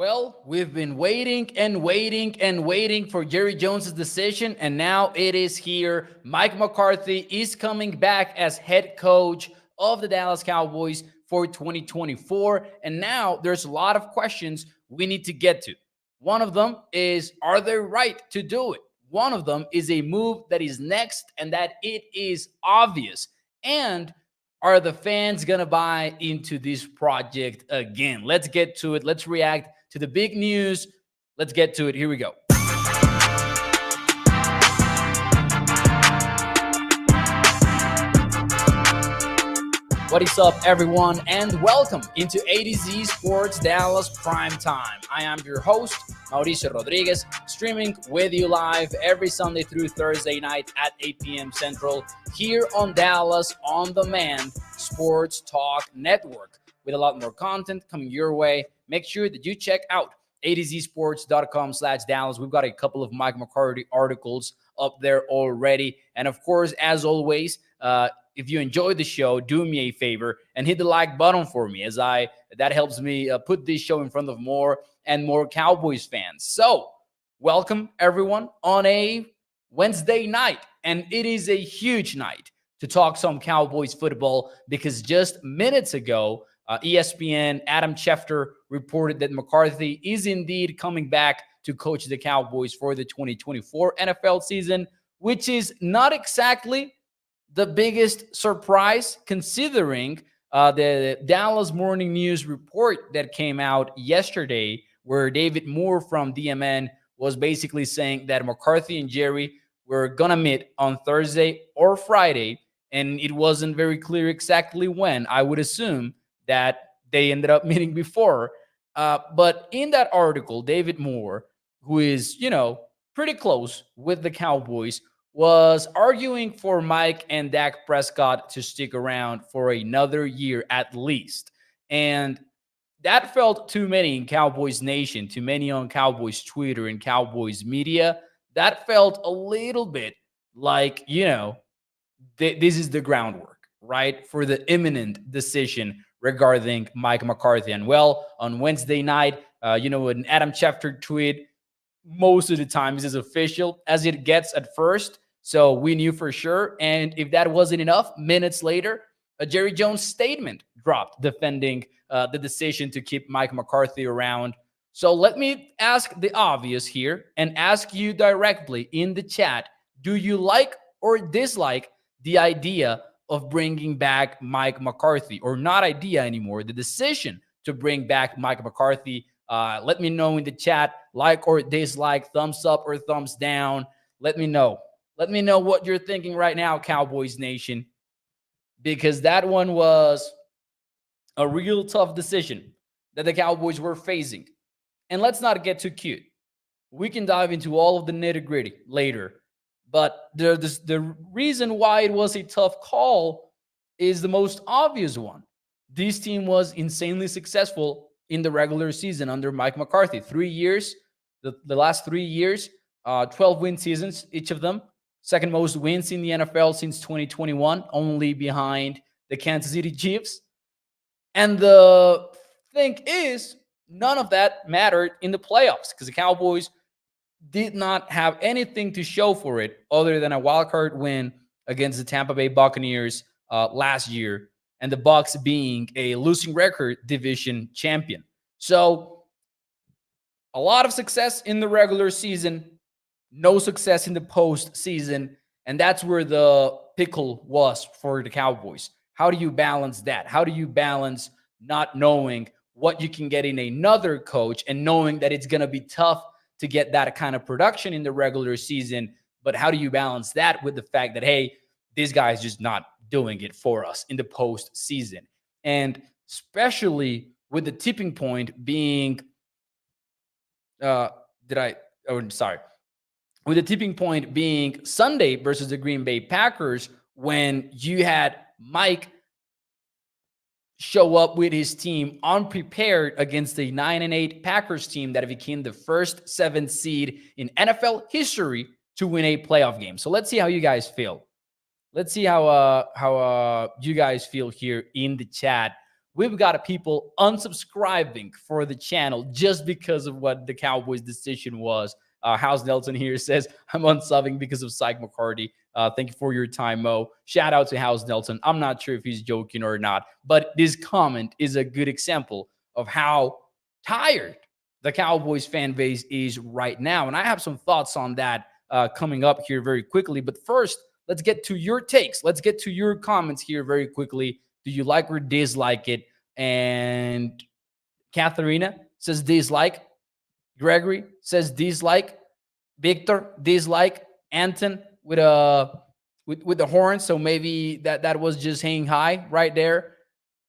Well, we've been waiting and waiting and waiting for Jerry Jones's decision, and now it is here. Mike McCarthy is coming back as head coach of the Dallas Cowboys for 2024, and now there's a lot of questions we need to get to. One of them is, are they right to do it? One of them is a move that is next and that it is obvious. And are the fans going to buy into this project again? Let's get to it. Let's react to the big news. Let's get to it. Here we go. What is up, everyone, and welcome into A to Z Sports Dallas Prime Time. I am your host, Mauricio Rodriguez, streaming with you live every Sunday through Thursday night at 8 p.m. Central here on Dallas On Demand Sports Talk Network, with a lot more content coming your way. Make sure that you check out atozsports.com/Dallas. We've got a couple of Mike McCarthy articles up there already. And of course, as always, if you enjoyed the show, do me a favor and hit the like button for me, as that helps me put this show in front of more and more Cowboys fans. So, welcome everyone on a Wednesday night, and it is a huge night to talk some Cowboys football, because just minutes ago, ESPN Adam Schefter reported that McCarthy is indeed coming back to coach the Cowboys for the 2024 NFL season, which is not exactly the biggest surprise, considering the Dallas Morning News report that came out yesterday, where David Moore from DMN was basically saying that McCarthy and Jerry were going to meet on Thursday or Friday, and it wasn't very clear exactly when. I would assume that they ended up meeting before. But in that article, David Moore, who is, pretty close with the Cowboys, was arguing for Mike and Dak Prescott to stick around for another year at least. And that felt too many in Cowboys Nation, too many on Cowboys Twitter and Cowboys media. That felt a little bit like, this is the groundwork, right, for the imminent decision regarding Mike McCarthy. And well, on Wednesday night, an Adam Schefter tweet, most of the time is as official as it gets at first. So we knew for sure. And if that wasn't enough, minutes later, a Jerry Jones statement dropped defending the decision to keep Mike McCarthy around. So let me ask the obvious here and ask you directly in the chat. Do you like or dislike the idea of bringing back Mike McCarthy, or not idea anymore, the decision to bring back Mike McCarthy? Let me know in the chat, like or dislike, thumbs up or thumbs down. Let me know. Let me know what you're thinking right now, Cowboys Nation, because that one was a real tough decision that the Cowboys were facing. And let's not get too cute. We can dive into all of the nitty-gritty later. But the reason why it was a tough call is the most obvious one. This team was insanely successful in the regular season under Mike McCarthy. 3 years, the last 3 years, 12-win seasons, each of them. Second most wins in the NFL since 2021, only behind the Kansas City Chiefs. And the thing is, none of that mattered in the playoffs, because the Cowboys did not have anything to show for it other than a wildcard win against the Tampa Bay Buccaneers last year, and the Bucs being a losing record division champion. So a lot of success in the regular season, no success in the postseason, and that's where the pickle was for the Cowboys. How do you balance that? How do you balance not knowing what you can get in another coach and knowing that it's going to be tough to get that kind of production in the regular season? But how do you balance that with the fact that, hey, this guy is just not doing it for us in the postseason? And especially with the tipping point being, with the tipping point being Sunday versus the Green Bay Packers, when you had Mike show up with his team unprepared against a 9-8 Packers team that became the first 7th seed in NFL history to win a playoff game. So let's see how you guys feel. Let's see how you guys feel here in the chat. we've got people unsubscribing for the channel just because of what the Cowboys' decision was. House Nelson here says, I'm unsubbing because of Psych McCarty. Thank you for your time, Mo. Shout out to House Nelson. I'm not sure if he's joking or not, but this comment is a good example of how tired the Cowboys fan base is right now. And I have some thoughts on that coming up here very quickly. But first, let's get to your takes. Let's get to your comments here very quickly. Do you like or dislike it? And Katharina says dislike. Gregory says dislike. Victor dislike. Anton with the horn. So maybe that was just hanging high right there.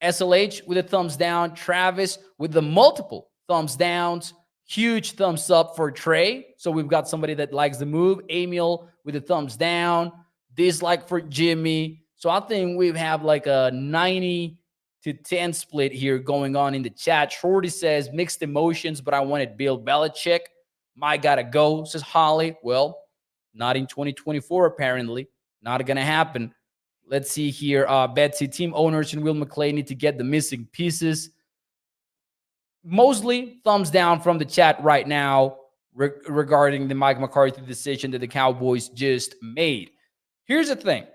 SLH with a thumbs down. Travis with the multiple thumbs downs. Huge thumbs up for Trey. So we've got somebody that likes the move. Emil with a thumbs down. Dislike for Jimmy. So I think we have like a 90-10 split here going on in the chat. Shorty says mixed emotions, but I wanted Bill Belichick. My gotta go, says Holly. Well, not in 2024, apparently. Not gonna happen. Let's see here. Betsy, team owners and Will McClay need to get the missing pieces. Mostly thumbs down from the chat right now regarding the Mike McCarthy decision that the Cowboys just made. Here's the thing.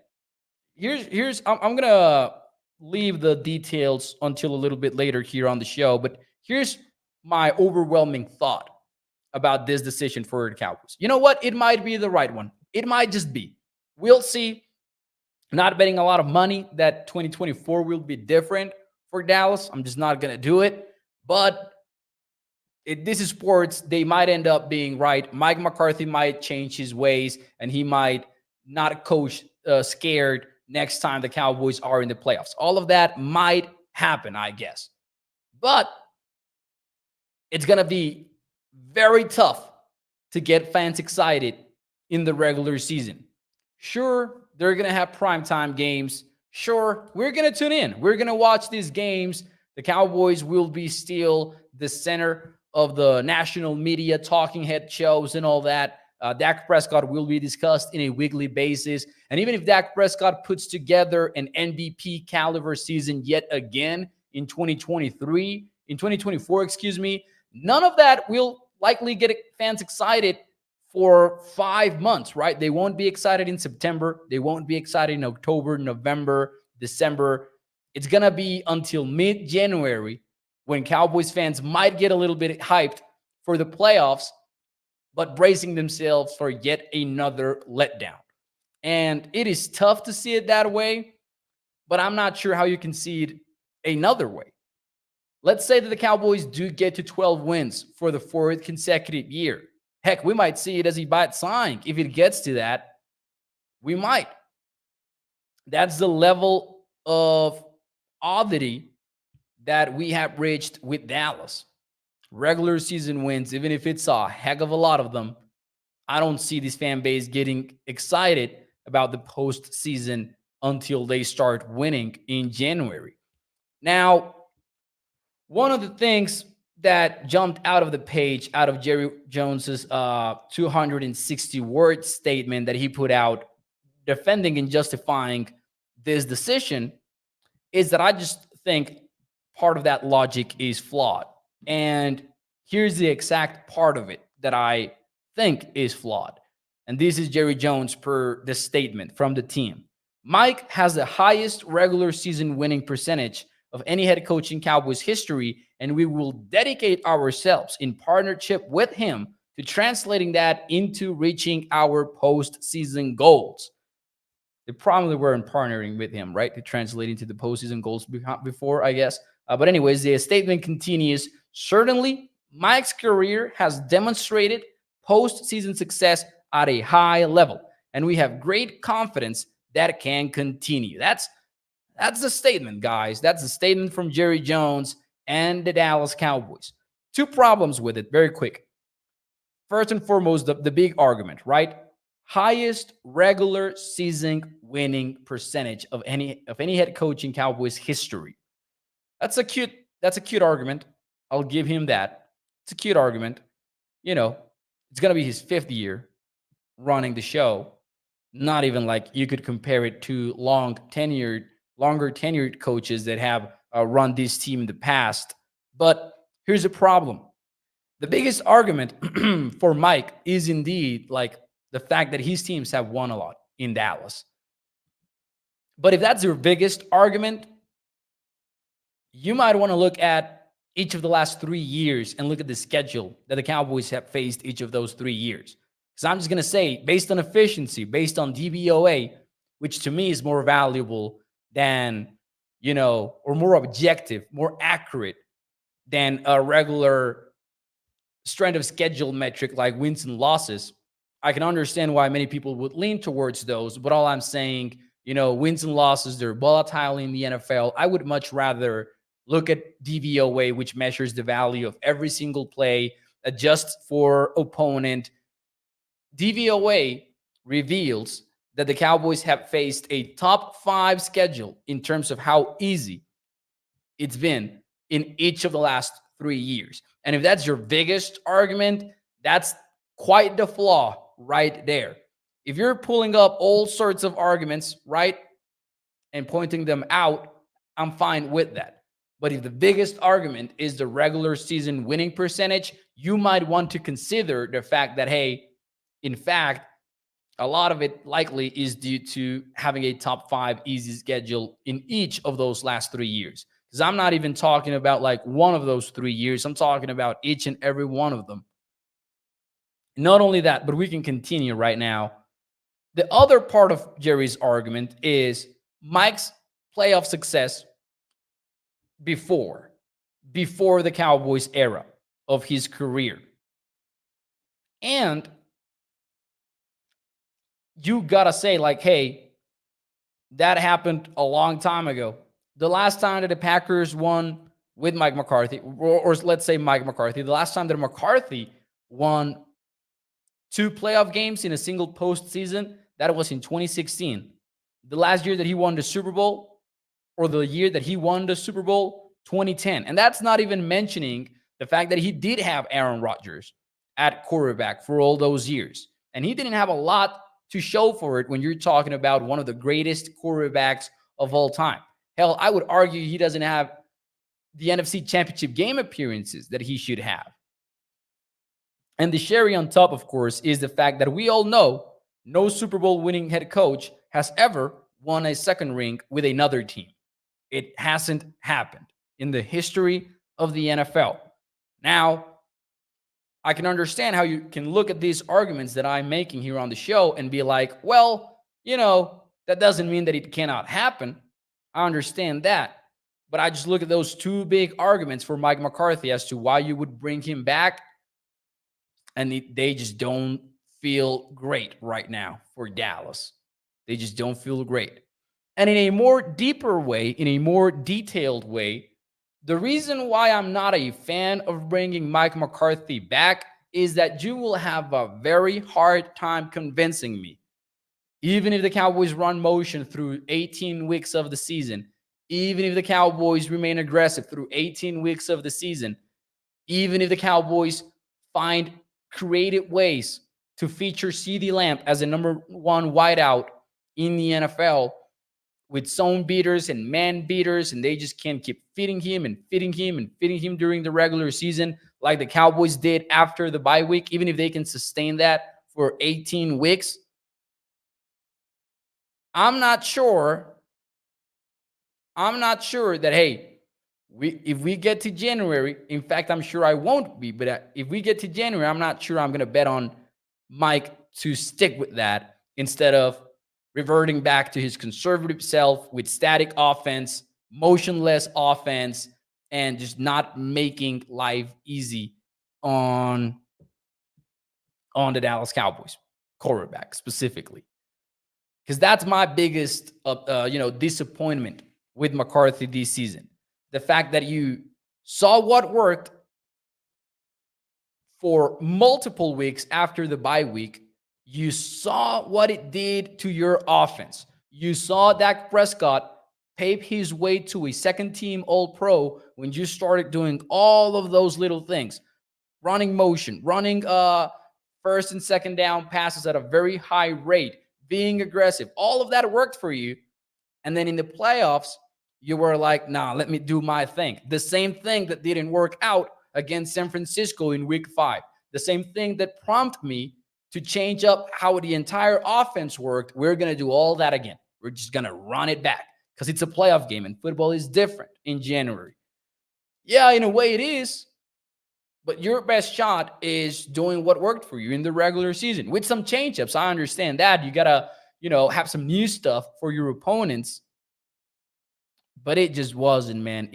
I'm gonna leave the details until a little bit later here on the show, but here's my overwhelming thought about this decision for the Cowboys. You know what? It might be the right one. It might just be. We'll see. Not betting a lot of money that 2024 will be different for Dallas. I'm just not gonna do it. But this is sports. They might end up being right. Mike McCarthy might change his ways, and he might not coach scared next time the Cowboys are in the playoffs. All of that might happen, I guess. But it's going to be very tough to get fans excited in the regular season. Sure, they're going to have primetime games. Sure, we're going to tune in. We're going to watch these games. The Cowboys will be still the center of the national media talking head shows and all that. Dak Prescott will be discussed in a weekly basis. And even if Dak Prescott puts together an MVP caliber season yet again in 2024, none of that will likely get fans excited for 5 months, right? They won't be excited in September. They won't be excited in October, November, December. It's going to be until mid-January when Cowboys fans might get a little bit hyped for the playoffs, but bracing themselves for yet another letdown. And it is tough to see it that way, but I'm not sure how you can see it another way. Let's say that the Cowboys do get to 12 wins for the 4th consecutive year. Heck, we might see it as a bad sign. If it gets to that, we might. That's the level of oddity that we have reached with Dallas. Regular season wins, even if it's a heck of a lot of them, I don't see this fan base getting excited about the postseason until they start winning in January. Now, one of the things that jumped out of the page, out of Jerry Jones's 260-word statement that he put out defending and justifying this decision, is that I just think part of that logic is flawed. And here's the exact part of it that I think is flawed. And this is Jerry Jones per the statement from the team. Mike has the highest regular season winning percentage of any head coach in Cowboys history, and we will dedicate ourselves in partnership with him to translating that into reaching our postseason goals. They probably weren't partnering with him, right? To translate into the postseason goals before, I guess. But anyways, the statement continues. Certainly, Mike's career has demonstrated postseason success at a high level, and we have great confidence that it can continue. That's the statement, guys. That's the statement from Jerry Jones and the Dallas Cowboys. Two problems with it, very quick. First and foremost, the big argument, right? Highest regular season winning percentage of any head coach in Cowboys history. That's a cute argument. I'll give him that. It's a cute argument. You know, it's going to be his 5th year running the show. Not even like you could compare it to longer tenured coaches that have run this team in the past. But here's the problem. The biggest argument for Mike is indeed like the fact that his teams have won a lot in Dallas. But if that's your biggest argument, you might want to look at each of the last 3 years and look at the schedule that the Cowboys have faced each of those 3 years. Because I'm just going to say, based on efficiency, based on DVOA, which to me is more valuable than, or more objective, more accurate than a regular strength of schedule metric like wins and losses. I can understand why many people would lean towards those, but all I'm saying, wins and losses, they're volatile in the NFL. I would much rather look at DVOA, which measures the value of every single play, adjusts for opponent. DVOA reveals that the Cowboys have faced a top 5 schedule in terms of how easy it's been in each of the last 3 years. And if that's your biggest argument, that's quite the flaw right there. If you're pulling up all sorts of arguments, right, and pointing them out, I'm fine with that. But if the biggest argument is the regular season winning percentage, you might want to consider the fact that, hey, in fact, a lot of it likely is due to having a top 5 easy schedule in each of those last 3 years. Because I'm not even talking about like one of those 3 years. I'm talking about each and every one of them. Not only that, but we can continue right now. The other part of Jerry's argument is Mike's playoff success before the Cowboys era of his career. And you got to say like, hey, that happened a long time ago. The last time that the Packers won with Mike McCarthy, or let's say Mike McCarthy, the last time that McCarthy won 2 playoff games in a single postseason, that was in 2016. The last year that he won the Super Bowl, or the year that he won the Super Bowl, 2010. And that's not even mentioning the fact that he did have Aaron Rodgers at quarterback for all those years. And he didn't have a lot to show for it when you're talking about one of the greatest quarterbacks of all time. Hell, I would argue he doesn't have the NFC Championship game appearances that he should have. And the cherry on top, of course, is the fact that we all know no Super Bowl winning head coach has ever won a second ring with another team. It hasn't happened in the history of the NFL. Now, I can understand how you can look at these arguments that I'm making here on the show and be like, well, that doesn't mean that it cannot happen. I understand that. But I just look at those 2 big arguments for Mike McCarthy as to why you would bring him back. And they just don't feel great right now for Dallas. They just don't feel great. And in a more deeper way, in a more detailed way, the reason why I'm not a fan of bringing Mike McCarthy back is that you will have a very hard time convincing me. Even if the Cowboys run motion through 18 weeks of the season, even if the Cowboys remain aggressive through 18 weeks of the season, even if the Cowboys find creative ways to feature CeeDee Lamb as a number 1 wideout in the NFL with zone beaters and man beaters, and they just can't keep feeding him and feeding him and feeding him during the regular season like the Cowboys did after the bye week, even if they can sustain that for 18 weeks. I'm not sure that, hey, if we get to January, in fact, I'm sure I won't be, but if we get to January, I'm not sure I'm going to bet on Mike to stick with that instead of reverting back to his conservative self with static offense, motionless offense, and just not making life easy on the Dallas Cowboys quarterback specifically. Because that's my biggest, disappointment with McCarthy this season. The fact that you saw what worked for multiple weeks after the bye week. You saw what it did to your offense. You saw Dak Prescott pave his way to a second-team All-Pro when you started doing all of those little things. Running motion, running first and second down passes at a very high rate, being aggressive. All of that worked for you. And then in the playoffs, You were like, nah, let me do my thing. The same thing that didn't work out against San Francisco in week 5. The same thing that prompted me to change up how the entire offense worked. We're going to do all that again. We're just going to run it back because it's a playoff game and football is different in January. Yeah, in a way it is, but your best shot is doing what worked for you in the regular season with some change-ups. I understand that. You got to, have some new stuff for your opponents, but it just wasn't, man.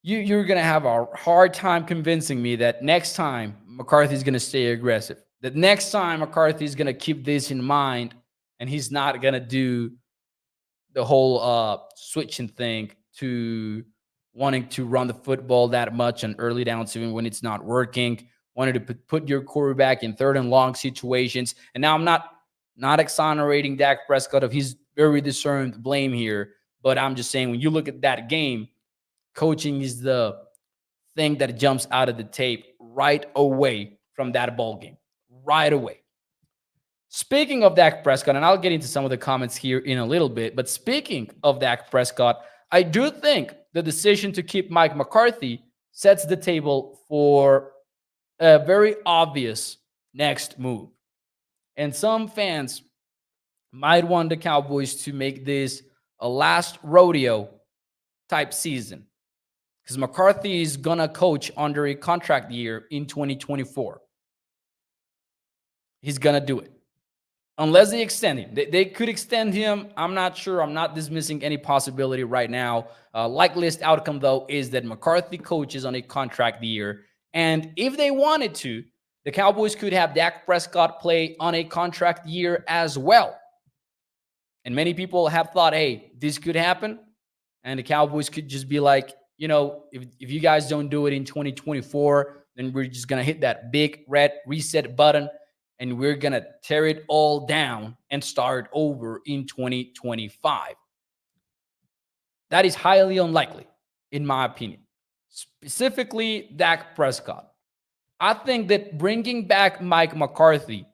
You're gonna have a hard time convincing me that next time McCarthy's gonna stay aggressive. That next time McCarthy's gonna keep this in mind, and he's not gonna do the whole switching thing to wanting to run the football that much on early downs even when it's not working. Wanted to put your quarterback in third and long situations. And now I'm not exonerating Dak Prescott of his very discerned blame here, but I'm just saying when you look at that game, coaching is the thing that jumps out of the tape right away from that ball game. Right away. Speaking of Dak Prescott, and I'll get into some of the comments here in a little bit, but speaking of Dak Prescott, I do think the decision to keep Mike McCarthy sets the table for a very obvious next move. And some fans might want the Cowboys to make this a last rodeo type season because McCarthy is going to coach under a contract year in 2024. He's going to do it. Unless they extend him. They could extend him. I'm not sure. I'm not dismissing any possibility right now. Likeliest outcome, though, is that McCarthy coaches on a contract year. And if they wanted to, the Cowboys could have Dak Prescott play on a contract year as well. And many people have thought, hey, this could happen. And the Cowboys could just be like, if you guys don't do it in 2024, then we're just going to hit that big red reset button and we're going to tear it all down and start over in 2025. That is highly unlikely, in my opinion. Specifically, Dak Prescott. I think that bringing back Mike McCarthy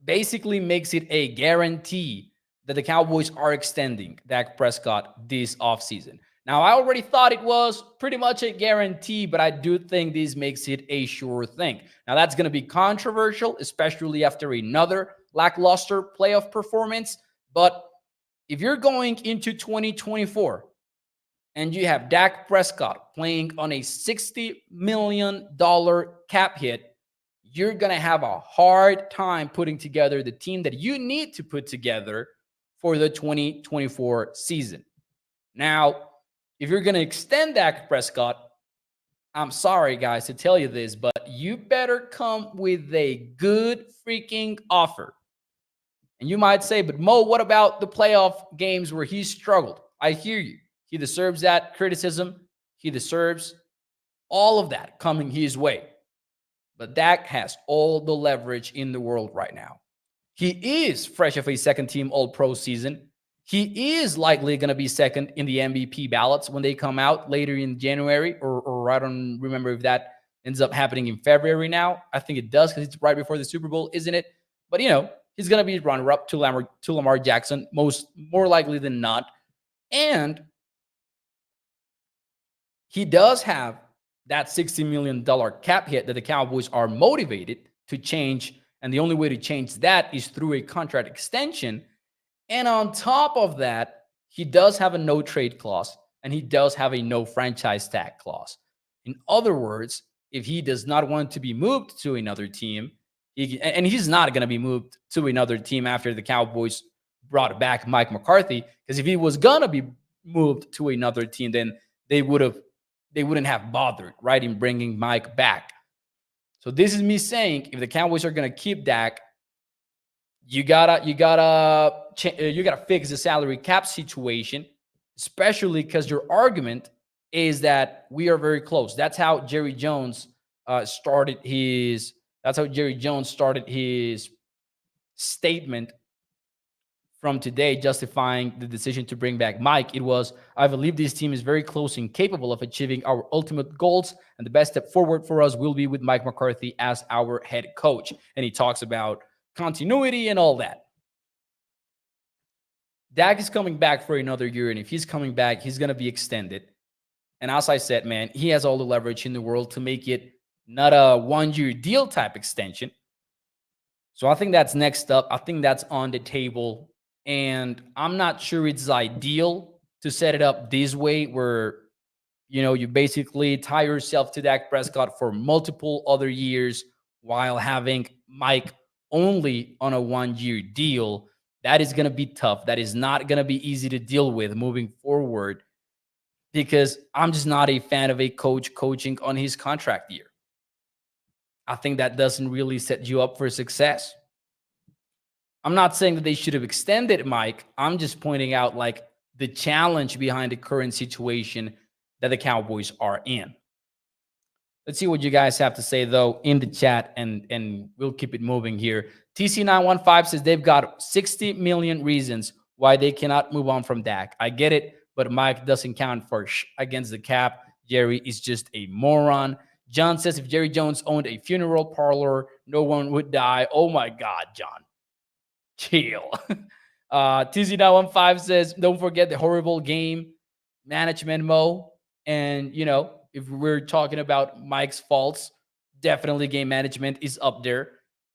basically makes it a guarantee that the Cowboys are extending Dak Prescott this offseason. Now, I already thought it was pretty much a guarantee, but I do think this makes it a sure thing. Now, that's going to be controversial, especially after another lackluster playoff performance. But if you're going into 2024 and you have Dak Prescott playing on a $60 million cap hit, you're going to have a hard time putting together the team that you need to put together for the 2024 season. Now, if you're going to extend Dak Prescott, I'm sorry, guys, to tell you this, but you better come with a good freaking offer. And you might say, but Mo, what about the playoff games where he struggled? I hear you. He deserves that criticism. He deserves all of that coming his way. But Dak has all the leverage in the world right now. He is fresh off a second-team All-Pro season. He is likely going to be second in the MVP ballots when they come out later in January, or I don't remember if that ends up happening in February now. I think it does because it's right before the Super Bowl, isn't it? But, he's going to be runner-up to Lamar Jackson, more likely than not. And he does have that $60 million cap hit that the Cowboys are motivated to change. And the only way to change that is through a contract extension. And on top of that, he does have a no trade clause and he does have a no franchise tag clause. In other words, if he does not want to be moved to another team, and he's not going to be moved to another team after the Cowboys brought back Mike McCarthy, because if he was going to be moved to another team, then they wouldn't have bothered, right, in bringing Mike back. So this is me saying, if the Cowboys are going to keep Dak, you gotta fix the salary cap situation, especially because your argument is that we are very close. That's how Jerry Jones started his statement from today, justifying the decision to bring back Mike. It was, I believe this team is very close and capable of achieving our ultimate goals, and the best step forward for us will be with Mike McCarthy as our head coach. And he talks about continuity and all that. Dak is coming back for another year, and if he's coming back, he's going to be extended. And as I said, man, he has all the leverage in the world to make it not a 1 year deal type extension. So I think that's next up. I think that's on the table. And I'm not sure it's ideal to set it up this way where, you basically tie yourself to Dak Prescott for multiple other years while having Mike only on a 1 year deal. That is going to be tough. That is not going to be easy to deal with moving forward because I'm just not a fan of a coach coaching on his contract year. I think that doesn't really set you up for success. I'm not saying that they should have extended Mike. I'm just pointing out like the challenge behind the current situation that the Cowboys are in. Let's see what you guys have to say though in the chat, and we'll keep it moving here. TC915 says they've got 60 million reasons why they cannot move on from Dak. I get it, but Mike doesn't count for against the cap. Jerry is just a moron. John says if Jerry Jones owned a funeral parlor, no one would die. Oh my God, John. Chill. TZ915 says, don't forget the horrible game management, Mo. And, if we're talking about Mike's faults, definitely game management is up there.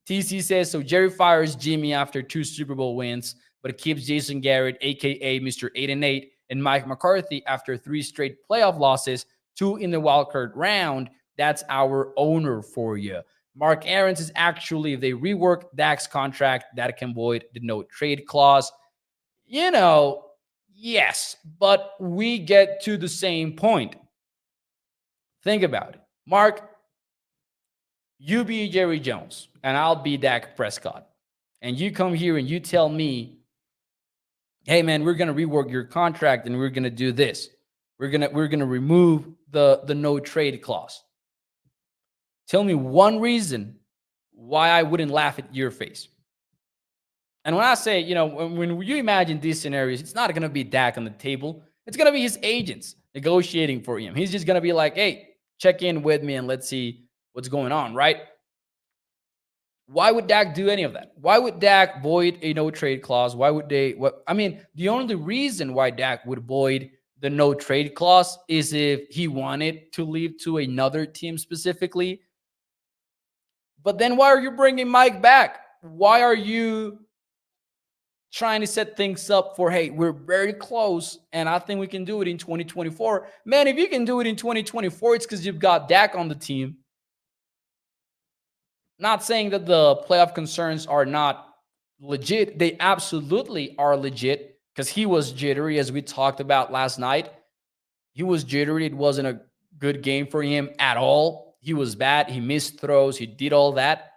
TC says, so Jerry fires Jimmy after 2 Super Bowl wins, but keeps Jason Garrett, a.k.a. Mr. 8-8, and Mike McCarthy after 3 straight playoff losses, 2 in the wildcard round. That's our owner for you. Mark Aarons is actually, if they rework Dak's contract, that can void the no trade clause. Yes, but we get to the same point. Think about it. Mark, you be Jerry Jones, and I'll be Dak Prescott. And you come here and you tell me, hey, man, we're going to rework your contract and we're going to do this. We're going to remove the no trade clause. Tell me one reason why I wouldn't laugh at your face. And when I say, when you imagine these scenarios, it's not going to be Dak on the table. It's going to be his agents negotiating for him. He's just going to be like, hey, check in with me and let's see what's going on, right? Why would Dak do any of that? Why would Dak void a no trade clause? Why would they? The only reason why Dak would void the no trade clause is if he wanted to leave to another team specifically. But then why are you bringing Mike back? Why are you trying to set things up for, hey, we're very close and I think we can do it in 2024? Man, if you can do it in 2024, it's because you've got Dak on the team. Not saying that the playoff concerns are not legit. They absolutely are legit because he was jittery, as we talked about last night. He was jittery. It wasn't a good game for him at all. He was bad. He missed throws. He did all that.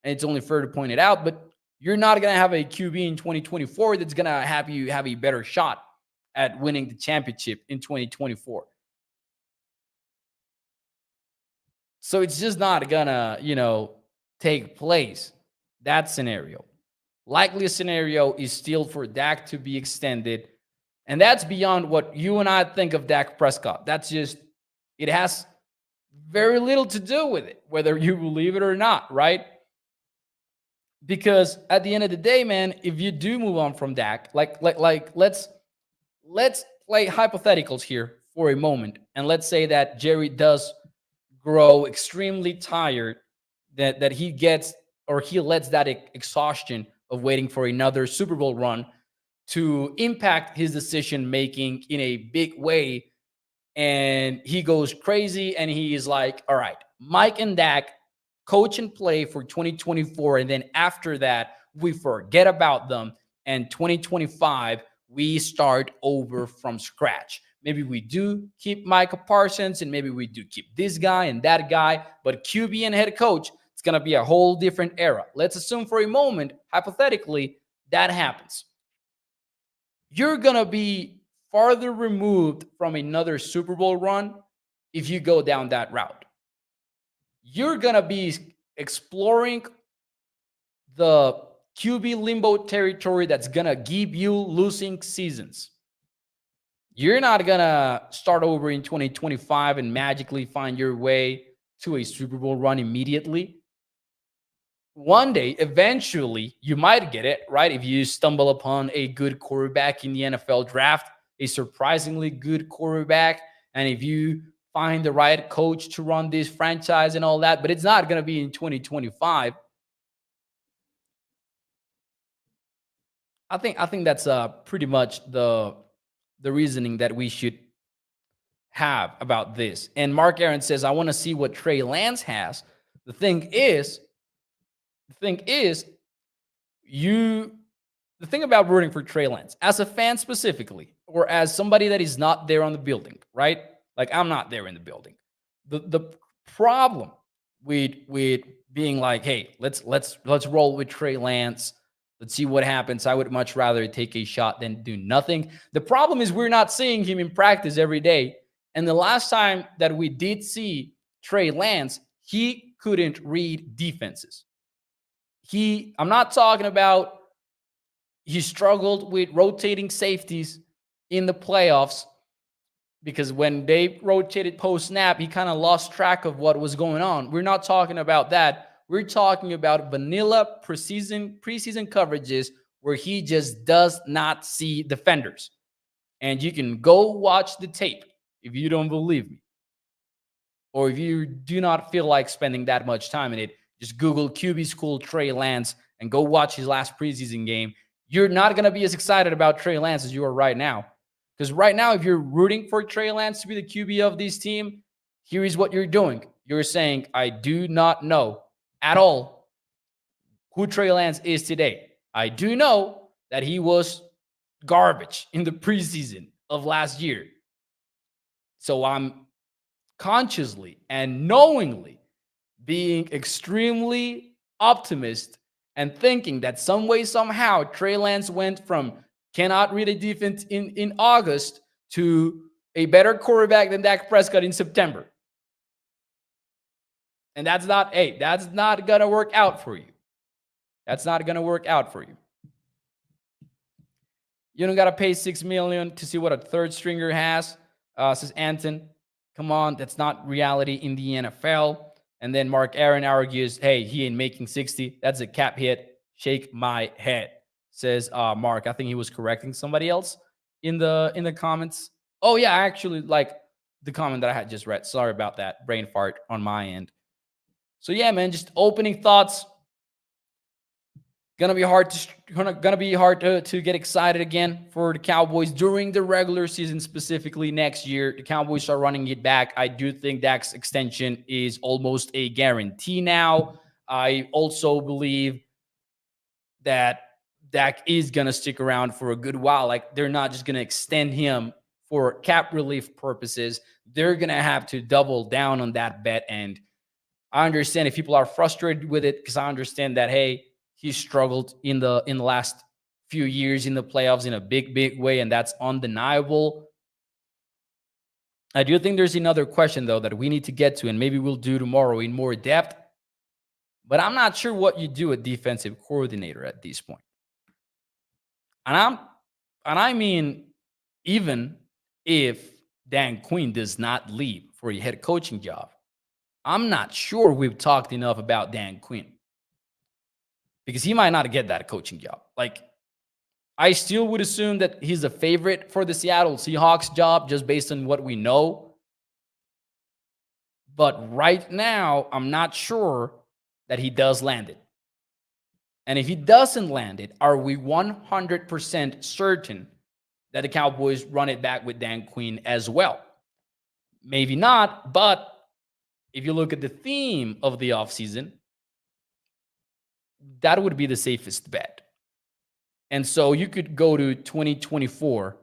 And it's only fair to point it out. But you're not going to have a QB in 2024 that's going to have you have a better shot at winning the championship in 2024. So it's just not going to, take place, that scenario. Likely scenario is still for Dak to be extended. And that's beyond what you and I think of Dak Prescott. That's just, it has very little to do with it, whether you believe it or not, right? Because at the end of the day, man, if you do move on from Dak, like let's play hypotheticals here for a moment. And let's say that Jerry does grow extremely tired, that he gets, or he lets that exhaustion of waiting for another Super Bowl run to impact his decision making in a big way. And he goes crazy and he is like, all right, Mike and Dak coach and play for 2024. And then after that, we forget about them. And 2025, we start over from scratch. Maybe we do keep Micah Parsons and maybe we do keep this guy and that guy. But QB and head coach, it's going to be a whole different era. Let's assume for a moment, hypothetically, that happens. You're going to be farther removed from another Super Bowl run if you go down that route. You're going to be exploring the QB limbo territory that's going to give you losing seasons. You're not going to start over in 2025 and magically find your way to a Super Bowl run immediately. one day, eventually, you might get it, right? If you stumble upon a good quarterback in the NFL draft, a surprisingly good quarterback, and if you find the right coach to run this franchise and all that, but it's not going to be in 2025. I think that's pretty much the reasoning that we should have about this. And Mark Aaron says, I want to see what Trey Lance has. The thing is, the thing is, you the thing about rooting for Trey Lance, as a fan specifically, or as somebody that is not there on the building, right? Like I'm not there in the building. The problem with being like, hey, let's roll with Trey Lance. Let's see what happens. I would much rather take a shot than do nothing. The problem is we're not seeing him in practice every day. And the last time that we did see Trey Lance, he couldn't read defenses. I'm not talking about he struggled with rotating safeties in the playoffs because when they rotated post snap, he kind of lost track of what was going on. We're not talking about that. We're talking about vanilla preseason coverages where he just does not see defenders. And you can go watch the tape if you don't believe me. Or if you do not feel like spending that much time in it, just Google QB School Trey Lance and go watch his last preseason game. You're not going to be as excited about Trey Lance as you are right now. Because right now, if you're rooting for Trey Lance to be the QB of this team, here is what you're doing. You're saying, I do not know at all who Trey Lance is today. I do know that he was garbage in the preseason of last year. So I'm consciously and knowingly being extremely optimist and thinking that some way, somehow, Trey Lance went from cannot read a defense in August to a better quarterback than Dak Prescott in September. And that's not going to work out for you. That's not going to work out for you. You don't got to pay $6 million to see what a third stringer has, says Anton. Come on, that's not reality in the NFL. And then Mark Aaron argues, hey, he ain't making 60. That's a cap hit. Shake my head, says Mark. I think he was correcting somebody else in the comments. Oh, yeah, I actually like the comment that I had just read. Sorry about that. Brain fart on my end. So, yeah, man, just opening thoughts. Gonna be hard to get excited again for the Cowboys during the regular season, specifically next year. The Cowboys are running it back. I do think Dak's extension is almost a guarantee now. I also believe that Dak is gonna stick around for a good while. Like they're not just gonna extend him for cap relief purposes. They're gonna have to double down on that bet. And I understand if people are frustrated with it because I understand that, hey, he struggled in the last few years in the playoffs in a big way, and that's undeniable. I do think there's another question, though, that we need to get to, and maybe we'll do tomorrow in more depth. But I'm not sure what you do at defensive coordinator at this point. And I mean, even if Dan Quinn does not leave for a head coaching job, I'm not sure we've talked enough about Dan Quinn. Because he might not get that coaching job. Like, I still would assume that he's a favorite for the Seattle Seahawks job just based on what we know. But right now, I'm not sure that he does land it. And if he doesn't land it, are we 100% certain that the Cowboys run it back with Dan Quinn as well? Maybe not, but if you look at the theme of the offseason, that would be the safest bet. And so you could go to 2024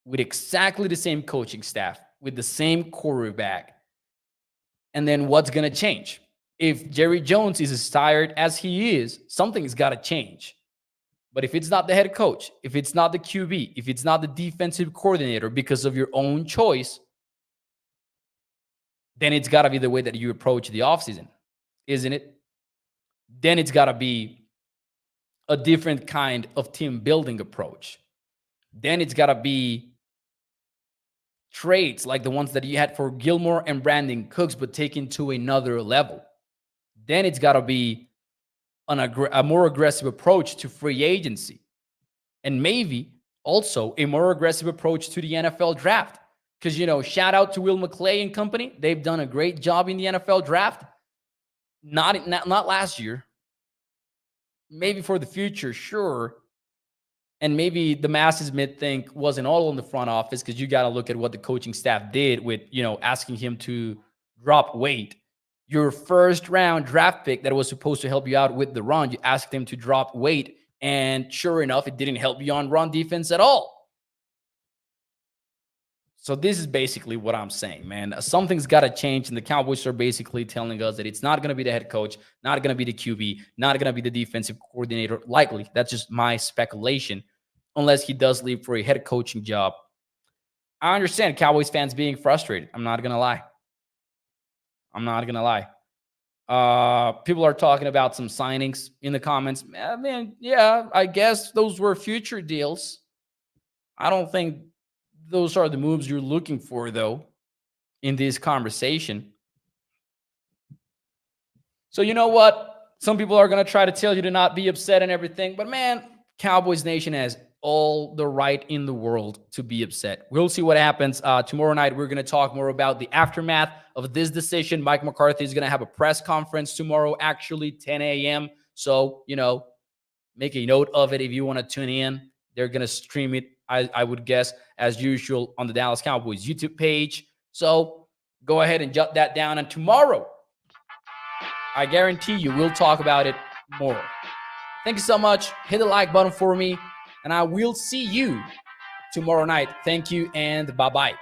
with exactly the same coaching staff, with the same quarterback. And then what's going to change? If Jerry Jones is as tired as he is, something's got to change. But if it's not the head coach, if it's not the QB, if it's not the defensive coordinator because of your own choice, then it's got to be the way that you approach the offseason, isn't it? Then it's got to be a different kind of team building approach. Then it's got to be trades like the ones that you had for Gilmore and Brandon Cooks, but taken to another level. Then it's got to be a more aggressive approach to free agency, and maybe also a more aggressive approach to the NFL draft. Because, shout out to Will McClay and company. They've done a great job in the NFL draft. Not last year. Maybe for the future, sure. And maybe the masses may think wasn't all in the front office, because you got to look at what the coaching staff did with, asking him to drop weight. Your first round draft pick that was supposed to help you out with the run, you asked him to drop weight. And sure enough, it didn't help you on run defense at all. So this is basically what I'm saying, man. Something's got to change, and the Cowboys are basically telling us that it's not going to be the head coach, not going to be the QB, not going to be the defensive coordinator. Likely, that's just my speculation, unless he does leave for a head coaching job. I understand Cowboys fans being frustrated. I'm not going to lie. People are talking about some signings in the comments. Man, yeah, I guess those were future deals. I don't think those are the moves you're looking for, though, in this conversation. So you know what? Some people are going to try to tell you to not be upset and everything. But, man, Cowboys Nation has all the right in the world to be upset. We'll see what happens. Tomorrow night, we're going to talk more about the aftermath of this decision. Mike McCarthy is going to have a press conference tomorrow, actually 10 a.m. So, make a note of it if you want to tune in. They're going to stream it, I would guess, as usual, on the Dallas Cowboys YouTube page. So go ahead and jot that down. And tomorrow, I guarantee you, we'll talk about it more. Thank you so much. Hit the like button for me, and I will see you tomorrow night. Thank you, and bye-bye.